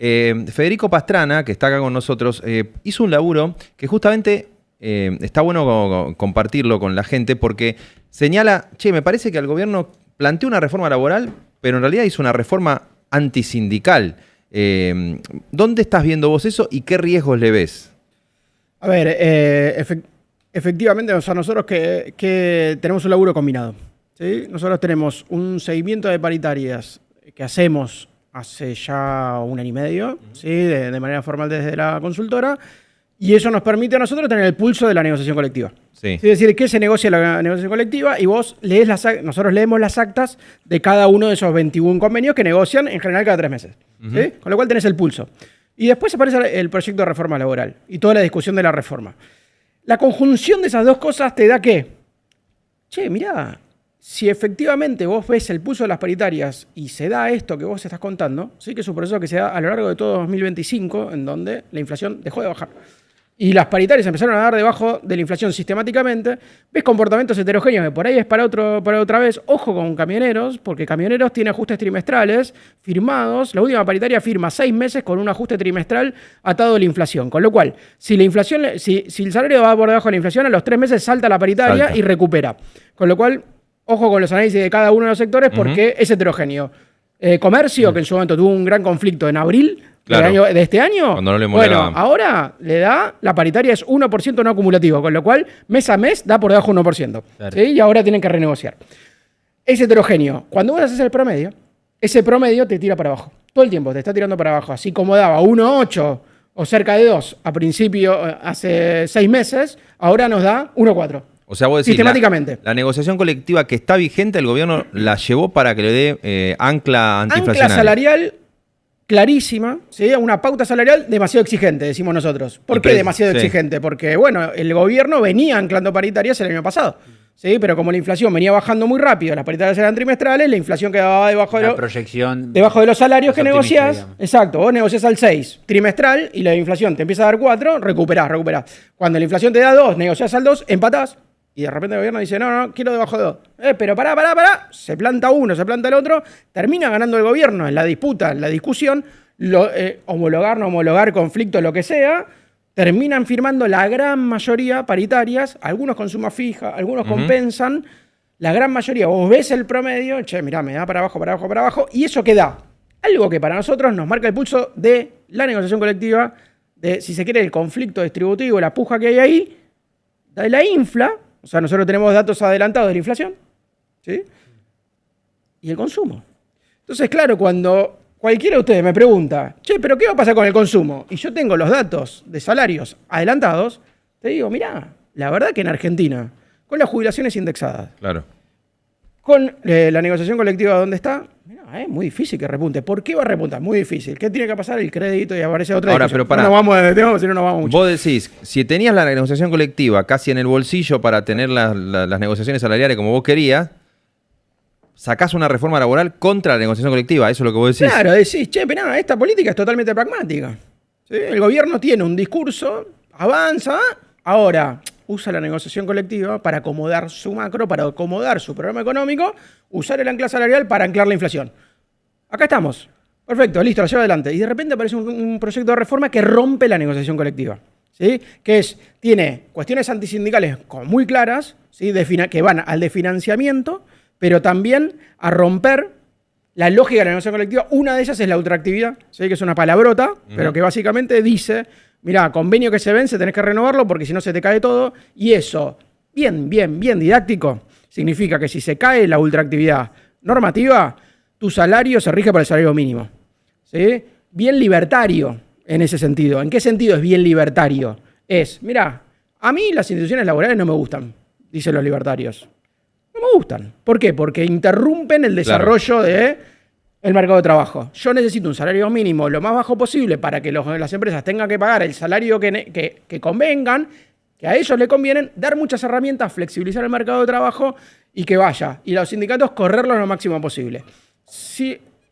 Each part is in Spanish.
Federico Pastrana, que está acá con nosotros, hizo un laburo que justamente está bueno compartirlo con la gente porque señala, che, me parece que el gobierno planteó una reforma laboral, pero en realidad hizo una reforma antisindical. ¿Dónde estás viendo vos eso y qué riesgos le ves? A ver, efectivamente, o sea, nosotros que tenemos un laburo combinado, ¿sí? Nosotros tenemos un seguimiento de paritarias que hacemos hace ya 1 año y medio, ¿sí? de manera formal desde la consultora, y eso nos permite a nosotros tener el pulso de la negociación colectiva. Sí. Es decir, ¿qué se negocia la negociación colectiva? Y vos lees nosotros leemos las actas de cada uno de esos 21 convenios que negocian en general cada 3 meses. ¿Sí? Con lo cual tenés el pulso. Y después aparece el proyecto de reforma laboral y toda la discusión de la reforma. La conjunción de esas dos cosas te da que, che, mirá, si efectivamente vos ves el pulso de las paritarias y se da esto que vos estás contando, sí que es un proceso que se da a lo largo de todo 2025, en donde la inflación dejó de bajar. Y las paritarias empezaron a dar debajo de la inflación sistemáticamente, ves comportamientos heterogéneos que por ahí es para otra vez. Ojo con camioneros, porque camioneros tiene ajustes trimestrales firmados. La última paritaria firma 6 meses con un ajuste trimestral atado a la inflación. Con lo cual, si el salario va por debajo de la inflación, a los 3 meses salta la paritaria y recupera. Con lo cual, ojo con los análisis de cada uno de los sectores porque es heterogéneo. Comercio, que en su momento tuvo un gran conflicto en abril, claro, de este año, cuando no le bueno, ahora le da, la paritaria es 1% no acumulativo, con lo cual mes a mes da por debajo 1%. Claro. ¿Sí? Y ahora tienen que renegociar. Es heterogéneo. Cuando vos haces el promedio, ese promedio te tira para abajo. Todo el tiempo te está tirando para abajo. Así como daba 1,8 o cerca de 2 a principio, hace 6 meses, ahora nos da 1,4. O sea, vos decís, sistemáticamente. La negociación colectiva que está vigente, el gobierno la llevó para que le dé ancla antiinflacionaria. Ancla salarial clarísima, ¿sí? Una pauta salarial demasiado exigente, decimos nosotros. ¿Por qué demasiado exigente? Porque, bueno, el gobierno venía anclando paritarias el año pasado, ¿sí? Pero como la inflación venía bajando muy rápido, las paritarias eran trimestrales, la inflación quedaba debajo de los salarios que negociás. Digamos. Exacto, vos negociás al 6 trimestral y la inflación te empieza a dar 4, recuperás. Cuando la inflación te da 2, negociás al 2, empatás. Y de repente el gobierno dice, no, quiero debajo de 2. Pero pará. Se planta uno, se planta el otro. Termina ganando el gobierno en la disputa, en la discusión. Homologar, no homologar, conflicto, lo que sea. Terminan firmando la gran mayoría paritarias. Algunos con suma fija, algunos compensan. La gran mayoría, vos ves el promedio. Che, mirá, me da para abajo. Y eso que da algo que para nosotros nos marca el pulso de la negociación colectiva. De, si se quiere, el conflicto distributivo, la puja que hay ahí. De la infla. O sea, nosotros tenemos datos adelantados de la inflación, ¿sí? Y el consumo. Entonces, claro, cuando cualquiera de ustedes me pregunta, che, ¿pero qué va a pasar con el consumo? Y yo tengo los datos de salarios adelantados, te digo, mirá, la verdad que en Argentina, con las jubilaciones indexadas, claro, con la negociación colectiva donde está, mirá, es muy difícil que repunte. ¿Por qué va a repuntar? Muy difícil. ¿Qué tiene que pasar? El crédito y aparece otra Ahora, discusión. pero pará. No nos vamos de tema, si no nos vamos mucho. Vos decís, si tenías la negociación colectiva casi en el bolsillo para tener las negociaciones salariales como vos querías, sacás una reforma laboral contra la negociación colectiva. Eso es lo que vos decís. Claro, decís, che, pero esta política es totalmente pragmática. ¿Sí? El gobierno tiene un discurso, avanza, ahora usa la negociación colectiva para acomodar su macro, para acomodar su programa económico, usar el ancla salarial para anclar la inflación. Acá estamos. Perfecto, listo, lo lleva adelante. Y de repente aparece un proyecto de reforma que rompe la negociación colectiva. ¿Sí? Tiene cuestiones antisindicales muy claras, ¿sí? Que van al de financiamiento, pero también a romper la lógica de la negociación colectiva. Una de ellas es la ultraactividad, ¿sí? Que es una palabrota, pero que básicamente dice, mirá, convenio que se vence, tenés que renovarlo porque si no se te cae todo. Y eso, bien didáctico, significa que si se cae la ultraactividad normativa, tu salario se rige por el salario mínimo. ¿Sí? Bien libertario en ese sentido. ¿En qué sentido es bien libertario? Mirá, a mí las instituciones laborales no me gustan, dicen los libertarios. No me gustan. ¿Por qué? Porque interrumpen el desarrollo del mercado de trabajo. Yo necesito un salario mínimo lo más bajo posible para que las empresas tengan que pagar el salario que convengan, que a ellos le convienen, dar muchas herramientas, flexibilizar el mercado de trabajo y que vaya. Y los sindicatos correrlo lo máximo posible.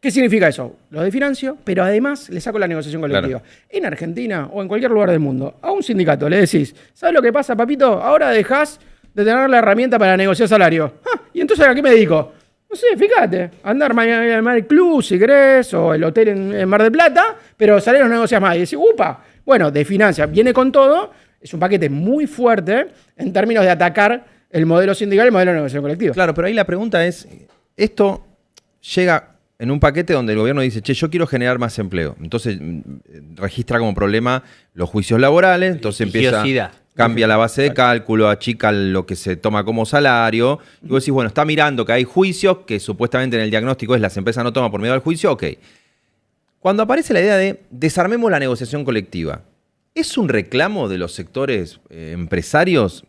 ¿Qué significa eso? Lo desfinancio, pero además le saco la negociación colectiva. Claro. En Argentina o en cualquier lugar del mundo, a un sindicato le decís, ¿sabes lo que pasa, papito? Ahora dejás de tener la herramienta para negociar salario. ¿Y entonces a qué me dedico? No sé, fíjate, andar mañana al club si querés, o el hotel en Mar del Plata, pero salir no negocias más. Y decís, upa, bueno, de finanzas, viene con todo, es un paquete muy fuerte en términos de atacar el modelo sindical y el modelo de negociación colectiva. Claro, pero ahí la pregunta es, esto llega en un paquete donde el gobierno dice, che, yo quiero generar más empleo. Entonces registra como problema los juicios laborales, entonces empieza... Cambia la base de cálculo, achica lo que se toma como salario. Y vos decís, bueno, está mirando que hay juicios, que supuestamente en el diagnóstico es las empresas no toman por medio del juicio, ok. Cuando aparece la idea de desarmemos la negociación colectiva, ¿es un reclamo de los sectores empresarios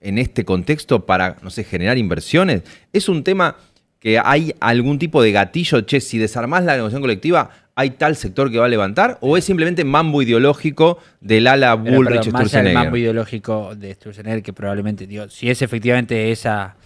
en este contexto para, no sé, generar inversiones? ¿Es un tema que hay algún tipo de gatillo, che, si desarmás la negociación colectiva, hay tal sector que va a levantar? ¿O es simplemente mambo ideológico del ala Bullrich más Sturzenegger? el mambo ideológico de Sturzenegger, que probablemente, digo, si es efectivamente esa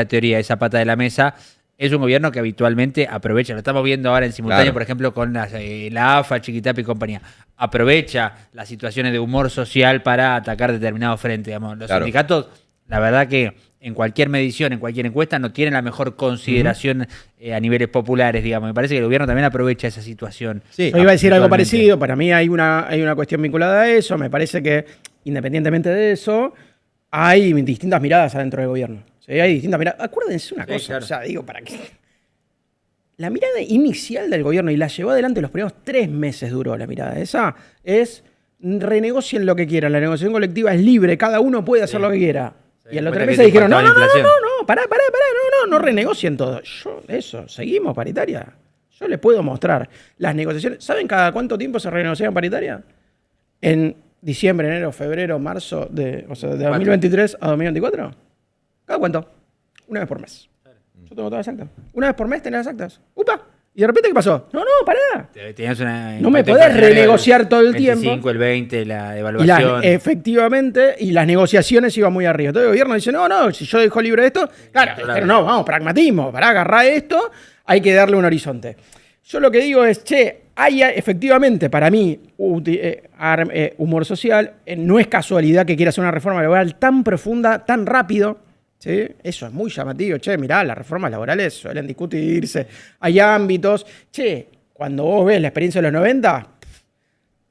teoría, esa pata de la mesa, es un gobierno que habitualmente aprovecha, lo estamos viendo ahora en simultáneo, Claro. por ejemplo, con la AFA, Chiquitapia y compañía, aprovecha las situaciones de humor social para atacar determinado frente, digamos. Los Claro. sindicatos, la verdad que en cualquier medición, en cualquier encuesta, no tienen la mejor consideración a niveles populares, digamos. Me parece que el gobierno también aprovecha esa situación. Sí, Yo iba a decir algo actualmente. parecido, para mí hay una cuestión vinculada a eso, me parece que independientemente de eso, hay distintas miradas adentro del gobierno. ¿Sí? Hay distintas miradas. Acuérdense una Sí, cosa, claro. o sea, digo, ¿para qué? La mirada inicial del gobierno, y la llevó adelante los primeros 3 meses duró la mirada esa, es renegocien lo que quieran, la negociación colectiva es libre, cada uno puede hacer lo que quiera. Y a los 3 Cuenta que meses te dijeron, no, impactaba no, la no, inflación. no, pará, no renegocien todo. Seguimos paritaria. Yo les puedo mostrar las negociaciones. ¿Saben cada cuánto tiempo se renegocian paritaria? En diciembre, enero, febrero, marzo, de 2023 a 2024. ¿Cada cuánto? Una vez por mes. Yo tengo todas las actas. Una vez por mes tenés las actas. ¡Upa! ¿Y de repente qué pasó? No, pará. Tenías una No me impacto podés inflacionario renegociar todo el 25, tiempo. el 20, la Y devaluación. efectivamente, y las negociaciones iban muy arriba. Entonces el gobierno dice, no, si yo dejo libre esto, claro, pero no, vamos, pragmatismo, para agarrar esto, hay que darle un horizonte. Yo lo que digo es, che, hay efectivamente para mí humor social, no es casualidad que quiera hacer una reforma laboral tan profunda, tan rápido. ¿Sí? Eso es muy llamativo. Che, mirá, las reformas laborales suelen discutirse. Hay ámbitos. Che, cuando vos ves la experiencia de los 90,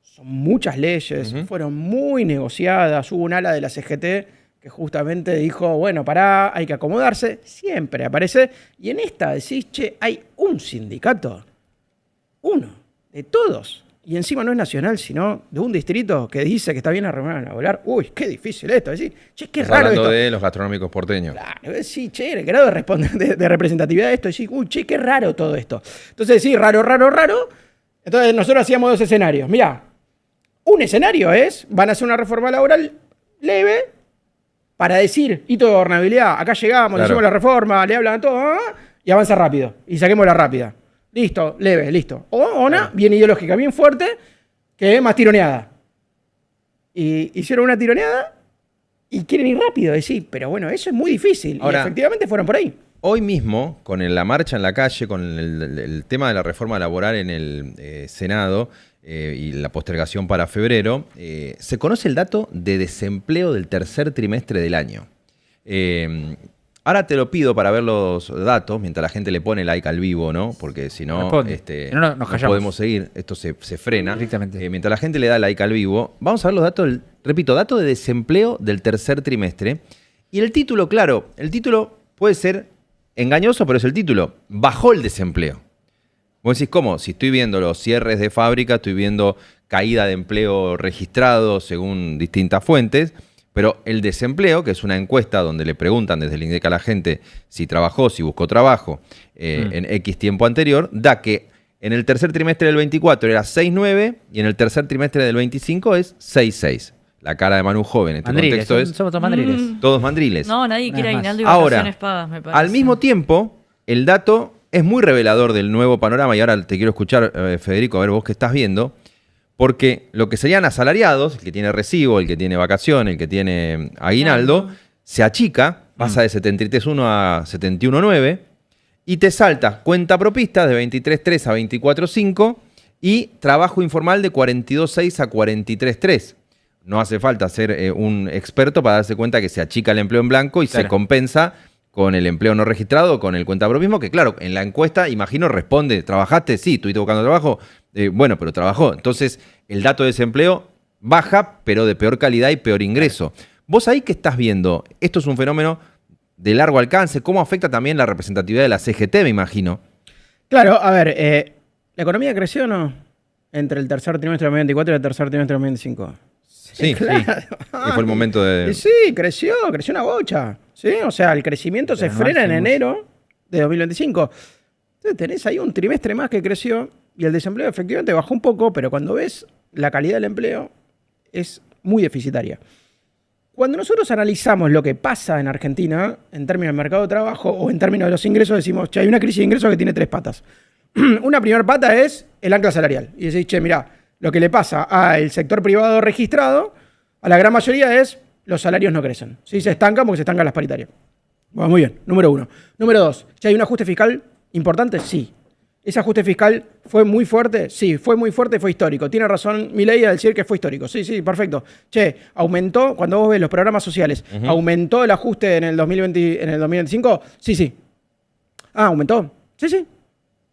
son muchas leyes, fueron muy negociadas. Hubo un ala de la CGT que justamente dijo, bueno, pará, hay que acomodarse. Siempre aparece. Y en esta decís, che, hay un sindicato. Uno, de todos. Y encima no es nacional, sino de un distrito que dice que está bien la reforma laboral. Uy, qué difícil esto. Decís, che, qué Estás raro hablando esto. de los gastronómicos porteños. Claro, sí, che, el grado de representatividad de esto. Decís, uy, che, qué raro todo esto. Entonces, sí, raro. Entonces, nosotros hacíamos 2 escenarios. Mirá, un escenario es, van a hacer una reforma laboral leve para decir, hito de gobernabilidad, acá llegamos, Claro. hicimos la reforma, le hablan a todo, y avanza rápido. Y saquémosla rápida. Listo, leve, listo. O una bien ideológica, bien fuerte, que es más tironeada. Y hicieron una tironeada y quieren ir rápido, decir, pero bueno, eso es muy difícil. Ahora, y efectivamente fueron por ahí. Hoy mismo, con la marcha en la calle, con el tema de la reforma laboral en el Senado y la postergación para febrero, se conoce el dato de desempleo del tercer trimestre del año. Ahora te lo pido para ver los datos, mientras la gente le pone like al vivo, ¿no? Porque si no, Responde. Si no, nos no callamos. podemos seguir, esto se frena. Directamente. Mientras la gente le da like al vivo, vamos a ver los datos, repito, datos de desempleo del tercer trimestre. Y el título, claro, el título puede ser engañoso, pero es el título. Bajó el desempleo. Vos decís, ¿cómo? Si estoy viendo los cierres de fábrica, estoy viendo caída de empleo registrado según distintas fuentes, pero el desempleo, que es una encuesta donde le preguntan desde el INDEC a la gente si trabajó, si buscó trabajo en X tiempo anterior, da que en el tercer trimestre del 24 era 6,9 y en el tercer trimestre del 25 es 6,6. La cara de Manu joven en este Mandriles, contexto es somos todos mandriles. todos mandriles. No, nadie quiere Nada más. aguinaldo y Ahora, vacaciones pagas, me parece. al mismo tiempo, el dato es muy revelador del nuevo panorama, y ahora te quiero escuchar, Federico, a ver vos qué estás viendo, porque lo que serían asalariados, el que tiene recibo, el que tiene vacación, el que tiene aguinaldo, se achica, pasa de 73,1 a 71,9, y te salta cuenta propista de 23,3 a 24,5 y trabajo informal de 42,6 a 43,3. No hace falta ser un experto para darse cuenta que se achica el empleo en blanco y Claro. se compensa con el empleo no registrado, con el cuentapropismo, que claro, en la encuesta, imagino, responde, ¿trabajaste? Sí, estuviste buscando trabajo. Bueno, pero trabajó. Entonces, el dato de desempleo baja, pero de peor calidad y peor ingreso. ¿Vos ahí qué estás viendo? Esto es un fenómeno de largo alcance. ¿Cómo afecta también la representatividad de la CGT, me imagino? Claro, a ver, ¿la economía creció o no? Entre el tercer trimestre de 2024 y el tercer trimestre de 2025. Sí, claro. Y fue el momento de... Sí, creció una bocha. ¿Sí? O sea, el crecimiento se frena en enero de 2025. Entonces tenés ahí un trimestre más que creció y el desempleo efectivamente bajó un poco, pero cuando ves la calidad del empleo es muy deficitaria. Cuando nosotros analizamos lo que pasa en Argentina en términos del mercado de trabajo o en términos de los ingresos, decimos, che, hay una crisis de ingresos que tiene 3 patas. Una primera pata es el ancla salarial. Y decís, che, mirá, lo que le pasa al sector privado registrado, a la gran mayoría es los salarios no crecen. ¿Sí? Se estancan porque se estancan las paritarias. Bueno, muy bien, número 1. Número 2, ¿ya hay un ajuste fiscal importante? Sí. ¿Ese ajuste fiscal fue muy fuerte? Sí, fue muy fuerte y fue histórico. Tiene razón Milei al decir que fue histórico. Sí, perfecto. Che, aumentó, cuando vos ves los programas sociales, ¿aumentó el ajuste en el 2025? Sí. Ah, ¿aumentó? Sí.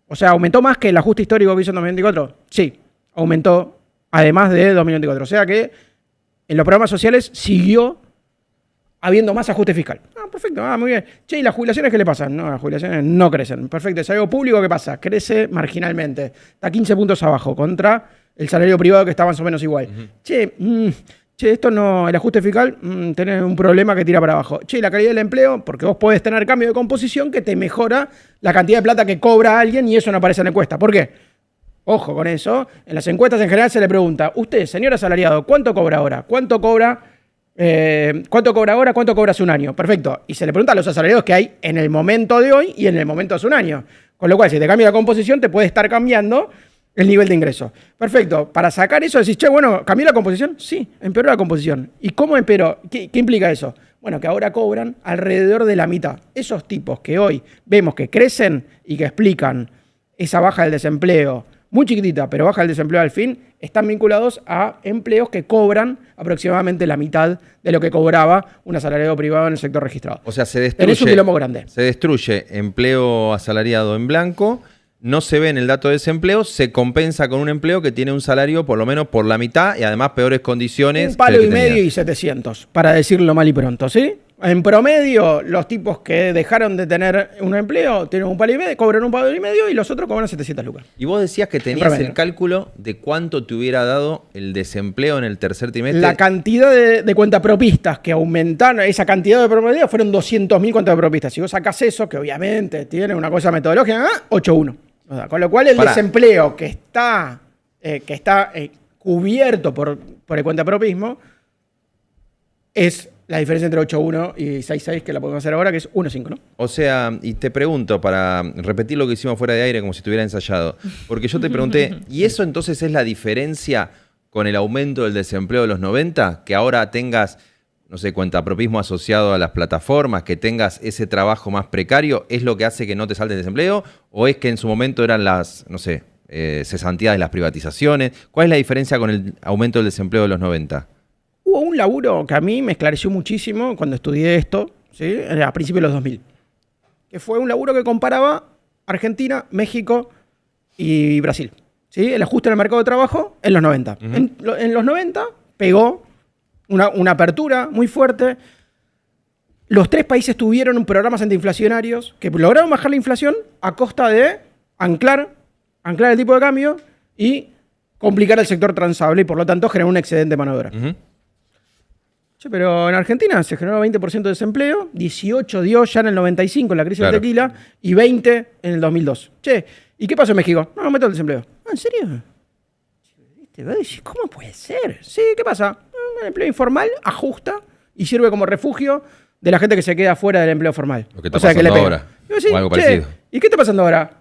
O sea, ¿aumentó más que el ajuste histórico que hizo en 2024? Sí, aumentó además de 2024. O sea que en los programas sociales siguió habiendo más ajuste fiscal. Ah, perfecto, muy bien. Che, ¿y las jubilaciones qué le pasan? No, las jubilaciones no crecen. Perfecto, el salario público, ¿qué pasa? Crece marginalmente. Está 15 puntos abajo contra el salario privado que está más o menos igual. Che, esto no, el ajuste fiscal, tenés un problema que tira para abajo. Che, la calidad del empleo, porque vos podés tener cambio de composición que te mejora la cantidad de plata que cobra alguien y eso no aparece en la encuesta. ¿Por qué? Ojo con eso. En las encuestas en general se le pregunta, usted, señor asalariado, ¿cuánto cobra ahora? ¿Cuánto cobra ahora? ¿Cuánto cobra hace un año? Perfecto. Y se le pregunta a los asalariados que hay en el momento de hoy y en el momento de hace un año. Con lo cual, si te cambia la composición, te puede estar cambiando el nivel de ingreso. Perfecto. Para sacar eso, decís, che, bueno, ¿cambió la composición? Sí, empeoró la composición. ¿Y cómo empeoró? ¿Qué implica eso? Bueno, que ahora cobran alrededor de la mitad. Esos tipos que hoy vemos que crecen y que explican esa baja del desempleo, muy chiquitita, pero baja el desempleo al fin, están vinculados a empleos que cobran aproximadamente la mitad de lo que cobraba un asalariado privado en el sector registrado. O sea, se destruye... Tenés un quilombo grande. Se destruye empleo asalariado en blanco, no se ve en el dato de desempleo, se compensa con un empleo que tiene un salario por lo menos por la mitad y además peores condiciones. Un palo y medio y 700, para decirlo mal y pronto, ¿sí? En promedio, los tipos que dejaron de tener un empleo tienen un palo y medio, cobran un palo y medio y los otros cobran 700 lucas. Y vos decías que tenías el cálculo de cuánto te hubiera dado el desempleo en el tercer trimestre. La cantidad de cuentapropistas que aumentaron, esa cantidad de promedio fueron 200.000 cuentapropistas. Si vos sacás eso, que obviamente tiene una cosa metodológica, 8-1. O sea, con lo cual el desempleo que está cubierto por el cuentapropismo es la diferencia entre 8.1 y 6.6 que la podemos hacer ahora, que es 1.5, ¿no? O sea, y te pregunto, para repetir lo que hicimos fuera de aire como si estuviera ensayado, porque yo te pregunté, ¿y eso entonces es la diferencia con el aumento del desempleo de los 90? Que ahora tengas, no sé, cuentapropismo asociado a las plataformas, que tengas ese trabajo más precario, ¿es lo que hace que no te salte el desempleo? ¿O es que en su momento eran las, no sé, cesantías de las privatizaciones? ¿Cuál es la diferencia con el aumento del desempleo de los 90? Hubo un laburo que a mí me esclareció muchísimo cuando estudié esto, ¿sí? A principios de los 2000, que fue un laburo que comparaba Argentina, México y Brasil, ¿sí? El ajuste en el mercado de trabajo en los 90. En los 90 pegó una apertura muy fuerte. Los 3 países tuvieron programas antiinflacionarios que lograron bajar la inflación a costa de anclar el tipo de cambio y complicar el sector transable y por lo tanto generar un excedente de mano de obra. Pero en Argentina se generó 20% de desempleo, 18 dio ya en el 95 en la crisis del tequila y 20 en el 2002. Che, ¿y qué pasó en México? No, aumentó el desempleo. ¿En serio? ¿Cómo puede ser? Sí, ¿qué pasa? El empleo informal ajusta y sirve como refugio de la gente que se queda fuera del empleo formal. Lo que está pasando ahora. O algo parecido. ¿Y qué está pasando ahora?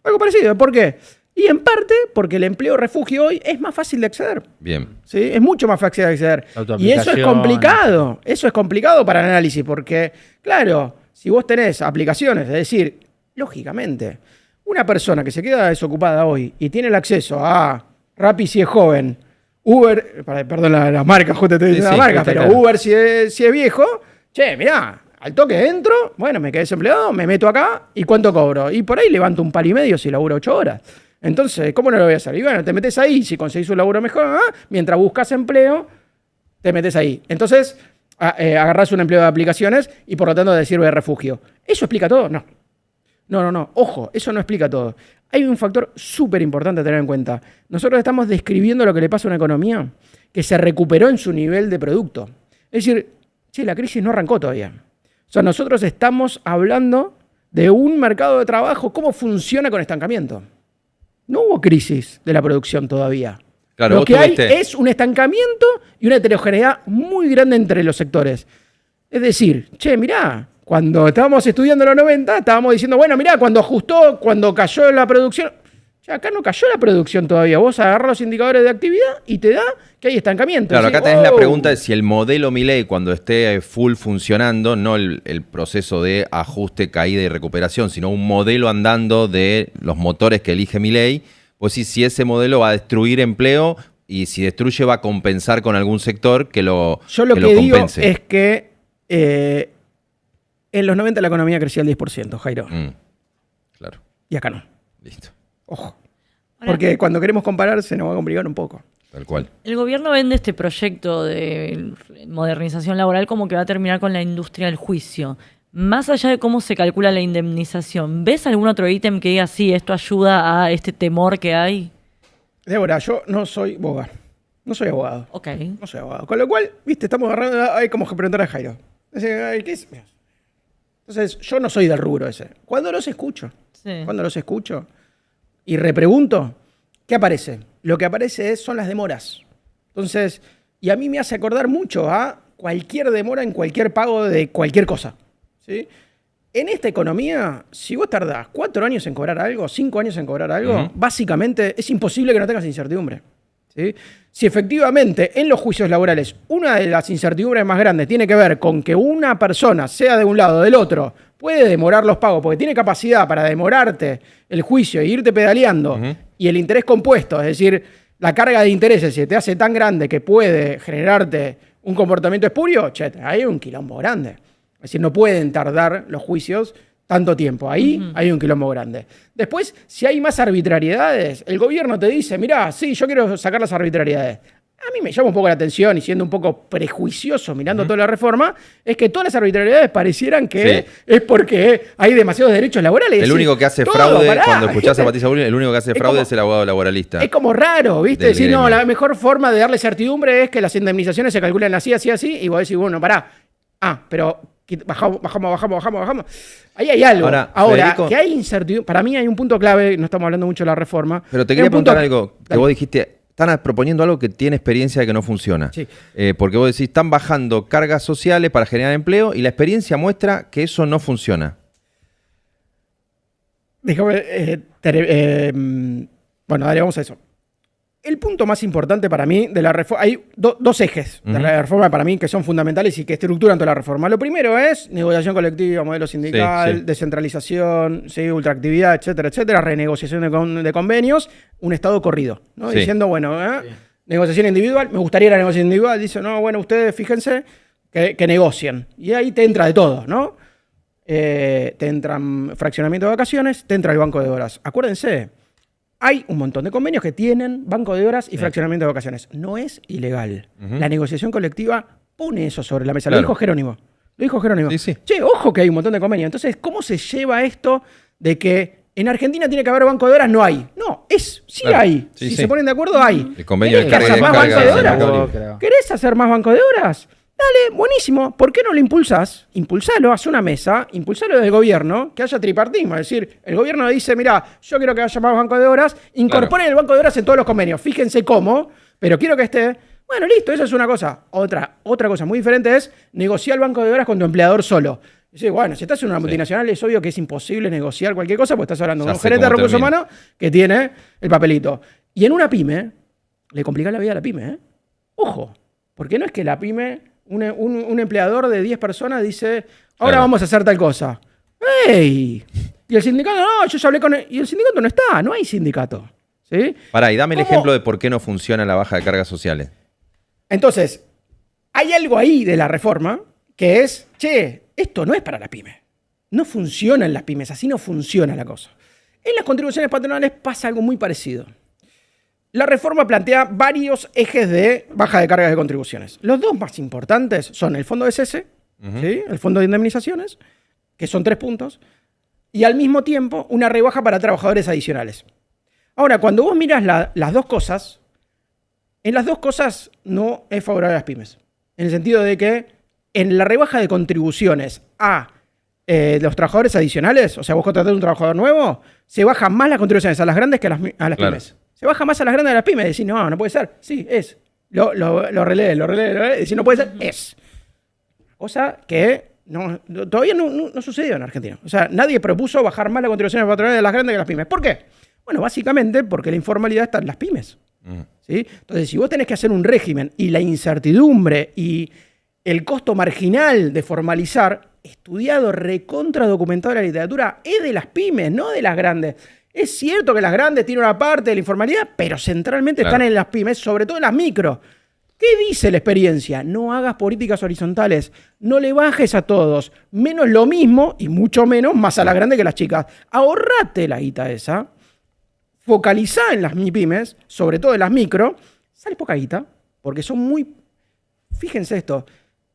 Algo parecido. ¿Por qué? Y en parte porque el empleo refugio hoy es más fácil de acceder. Bien. ¿Sí? Es mucho más fácil de acceder. Y eso es complicado. Eso es complicado para el análisis porque, claro, si vos tenés aplicaciones, es decir, lógicamente, una persona que se queda desocupada hoy y tiene el acceso a Rappi si es joven, Uber, perdón la marca, justo te estoy diciendo la marca, pero claro. Uber si es viejo, che, mirá, Al toque entro, bueno, me quedé desempleado, me meto acá, ¿y cuánto cobro? Y por ahí levanto un palo y medio si laburo 8 horas. Entonces, ¿cómo no lo voy a hacer? Y bueno, te metes ahí, si conseguís un laburo mejor, mientras buscas empleo, te metes ahí. Entonces, agarrás un empleo de aplicaciones y por lo tanto te sirve de refugio. ¿Eso explica todo? No. No. Ojo, eso no explica todo. Hay un factor súper importante a tener en cuenta. Nosotros estamos describiendo lo que le pasa a una economía que se recuperó en su nivel de producto. Es decir, la crisis no arrancó todavía. O sea, nosotros estamos hablando de un mercado de trabajo, cómo funciona con estancamiento. No hubo crisis de la producción todavía. Claro, Lo que hay es un estancamiento y una heterogeneidad muy grande entre los sectores. Es decir, mirá, cuando estábamos estudiando en los 90, estábamos diciendo, bueno, mirá, cuando cayó la producción. Acá no cayó la producción todavía. Vos agarrás los indicadores de actividad y te da que hay estancamiento. Claro, acá tenés la pregunta de si el modelo Milei, cuando esté full funcionando, no el proceso de ajuste, caída y recuperación, sino un modelo andando de los motores que elige Milei, pues si ese modelo va a destruir empleo y si destruye va a compensar con algún sector que lo compense. Yo lo que digo es que en los 90 la economía crecía al 10%, Jairo. Claro. Y acá no. Listo. Ojo. Porque cuando queremos comparar se nos va a complicar un poco. Tal cual. El gobierno vende este proyecto de modernización laboral como que va a terminar con la industria del juicio. Más allá de cómo se calcula la indemnización, ¿ves algún otro ítem que diga sí, esto ayuda a este temor que hay? Débora, yo no soy abogado. No soy abogado. Ok. No soy abogado. Con lo cual, viste, estamos agarrando. Hay como que preguntar a Jairo. ¿Qué es? Entonces, yo no soy del rubro ese. Cuando los escucho y repregunto, ¿qué aparece? Lo que aparece son las demoras. Entonces, y a mí me hace acordar mucho a cualquier demora en cualquier pago de cualquier cosa. ¿Sí? En esta economía, si vos tardás 4 años en cobrar algo, 5 años en cobrar algo, básicamente es imposible que no tengas incertidumbre. ¿Sí? Si efectivamente en los juicios laborales una de las incertidumbres más grandes tiene que ver con que una persona, sea de un lado o del otro, puede demorar los pagos porque tiene capacidad para demorarte el juicio e irte pedaleando, y el interés compuesto, es decir, la carga de intereses se te hace tan grande que puede generarte un comportamiento espurio, ahí hay un quilombo grande. Es decir, no pueden tardar los juicios tanto tiempo. Ahí hay un quilombo grande. Después, si hay más arbitrariedades, el gobierno te dice, mirá, sí, yo quiero sacar las arbitrariedades. A mí me llama un poco la atención y siendo un poco prejuicioso mirando toda la reforma, es que todas las arbitrariedades parecieran que es porque hay demasiados derechos laborales. El único que hace fraude, cuando escuchás a Patricia Bullrich, el único que hace fraude es el abogado laboralista. Es como raro, ¿viste? Decir, no, la mejor forma de darle certidumbre es que las indemnizaciones se calculen así, y vos decís, bueno, pará. Pero bajamos. Ahí hay algo. Ahora, Federico, que hay incertidumbre. Para mí hay un punto clave, no estamos hablando mucho de la reforma. Pero te quería preguntar algo, que vos dijiste, están proponiendo algo que tiene experiencia de que no funciona. Sí. Porque vos decís, están bajando cargas sociales para generar empleo y la experiencia muestra que eso no funciona. Déjame... bueno, dale, vamos a eso. El punto más importante para mí de la reforma... Hay dos ejes de la reforma para mí que son fundamentales y que estructuran toda la reforma. Lo primero es negociación colectiva, modelo sindical, descentralización, ultraactividad, etcétera, renegociación de convenios, un Estado corrido, ¿no? Diciendo, bueno, negociación individual, me gustaría la negociación individual, dice, no, bueno, ustedes fíjense que negocien. Y ahí te entra de todo, ¿no? Te entran fraccionamiento de vacaciones, te entra el banco de horas. Acuérdense, hay un montón de convenios que tienen banco de horas y fraccionamiento de vacaciones. No es ilegal. La negociación colectiva pone eso sobre la mesa. Claro. Lo dijo Jerónimo. Sí. Ojo que hay un montón de convenios. Entonces, ¿cómo se lleva esto de que en Argentina tiene que haber banco de horas? No hay. No, sí hay. Si se ponen de acuerdo, hay. El convenio ¿Querés hacer más banco de horas? ¿Querés hacer más banco de horas? Dale, buenísimo. ¿Por qué no lo impulsás? Impulsalo, haz una mesa, impulsalo desde el gobierno, que haya tripartismo. Es decir, el gobierno dice, mira, yo quiero que haya más banco de horas, incorporen el banco de horas en todos los convenios. Fíjense cómo, pero quiero que esté. Bueno, listo, eso es una cosa. Otra cosa muy diferente es negociar el banco de horas con tu empleador solo. Es decir, bueno, si estás en una multinacional es obvio que es imposible negociar cualquier cosa porque estás hablando de un gerente de recursos humanos que tiene el papelito. Y en una pyme, le complica la vida a la pyme, ¿eh? Ojo, porque no es que la pyme... Un empleador de 10 personas dice, ahora vamos a hacer tal cosa. ¡Ey! Y el sindicato, no, yo ya hablé con él. Y el sindicato no está, no hay sindicato. ¿Sí? Pará, y dame el ejemplo de por qué no funciona la baja de cargas sociales. Entonces, hay algo ahí de la reforma que es, esto no es para las pymes. No funciona en las pymes, así no funciona la cosa. En las contribuciones patronales pasa algo muy parecido. La reforma plantea varios ejes de baja de cargas de contribuciones. Los dos más importantes son el fondo de cese, ¿sí? El fondo de indemnizaciones, que son 3 puntos, y al mismo tiempo una rebaja para trabajadores adicionales. Ahora, cuando vos miras las dos cosas, en las dos cosas no es favorable a las pymes. En el sentido de que en la rebaja de contribuciones a los trabajadores adicionales, o sea, vos contratás un trabajador nuevo, se bajan más las contribuciones a las grandes que a las Claro. pymes. Se baja más a las grandes de las pymes. Decís, no puede ser. Sí, es. Lo releé. Decís, no puede ser, es. Cosa que todavía no sucedió en Argentina. O sea, nadie propuso bajar más las contribuciones patronales de las grandes que las pymes. ¿Por qué? Bueno, básicamente porque la informalidad está en las pymes. ¿Sí? Entonces, si vos tenés que hacer un régimen y la incertidumbre y el costo marginal de formalizar, estudiado, recontra documentado en la literatura, es de las pymes, no de las grandes. Es cierto que las grandes tienen una parte de la informalidad, pero centralmente están en las pymes, sobre todo en las micro. ¿Qué dice la experiencia? No hagas políticas horizontales, no le bajes a todos, menos lo mismo y mucho menos más a las grandes que a las chicas. Ahorrate la guita esa, focalizá en las pymes, sobre todo en las micro, sale poca guita, porque son muy... Fíjense esto,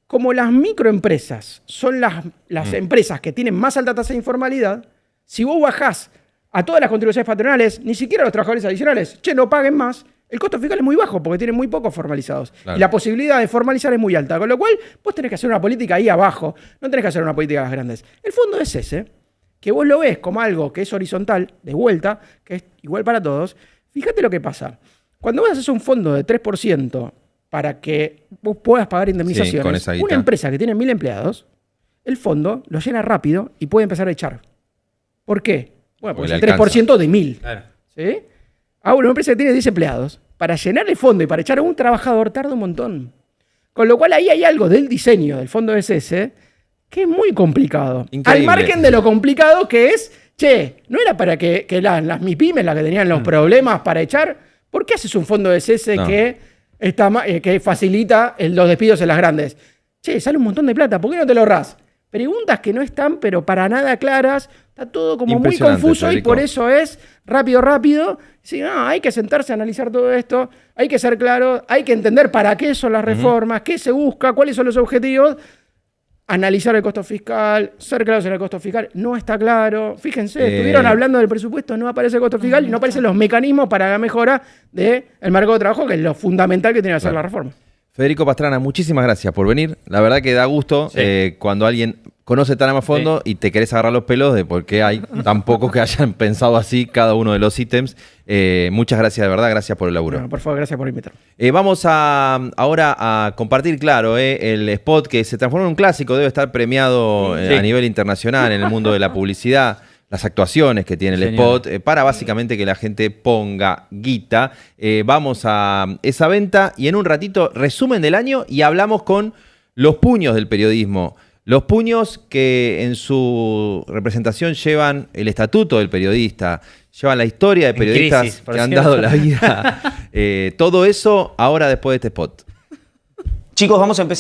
como las microempresas son las empresas que tienen más alta tasa de informalidad, si vos bajás a todas las contribuciones patronales, ni siquiera a los trabajadores adicionales, no paguen más, el costo fiscal es muy bajo porque tienen muy pocos formalizados. Claro. Y la posibilidad de formalizar es muy alta, con lo cual vos tenés que hacer una política ahí abajo, no tenés que hacer una política a las grandes. El fondo es ese, que vos lo ves como algo que es horizontal, de vuelta, que es igual para todos. Fíjate lo que pasa. Cuando vos haces un fondo de 3% para que vos puedas pagar indemnizaciones, con esa guita, una empresa que tiene 1000 empleados, el fondo lo llena rápido y puede empezar a echar. ¿Por qué? Bueno, porque es el 3% de 1000. Claro. ¿Sí? Ahora, una empresa que tiene 10 empleados, para llenar el fondo y para echar a un trabajador tarda un montón. Con lo cual ahí hay algo del diseño del fondo SS que es muy complicado. Increíble. Al margen de lo complicado que es, no era para que las MIPYMES, las que tenían los problemas para echar, ¿por qué haces un fondo SS que facilita los despidos en las grandes? Sale un montón de plata, ¿por qué no te lo ahorrás? Preguntas que no están, pero para nada claras. Está todo como muy confuso, Federico. Y por eso es rápido. Sí, hay que sentarse a analizar todo esto. Hay que ser claro. Hay que entender para qué son las reformas, qué se busca, cuáles son los objetivos. Analizar el costo fiscal, ser claros en el costo fiscal. No está claro. Fíjense, estuvieron hablando del presupuesto, no aparece el costo fiscal y no aparecen los mecanismos para la mejora del mercado de trabajo, que es lo fundamental que tiene que hacer la reforma. Federico Pastrana, muchísimas gracias por venir. La verdad que da gusto cuando alguien conoce tan a más fondo y te querés agarrar los pelos de por qué hay tan pocos que hayan pensado así cada uno de los ítems. Muchas gracias, de verdad, gracias por el laburo. Bueno, por favor, gracias por invitarme. Vamos ahora a compartir, claro, el spot que se transformó en un clásico, debe estar premiado a nivel internacional en el mundo de la publicidad. Las actuaciones que tiene el spot, para básicamente que la gente ponga guita. Vamos a esa venta y en un ratito resumen del año y hablamos con los puños del periodismo. Los puños que en su representación llevan el estatuto del periodista, llevan la historia de periodistas crisis, que han dado la vida. Todo eso ahora después de este spot. Chicos, vamos a empezar.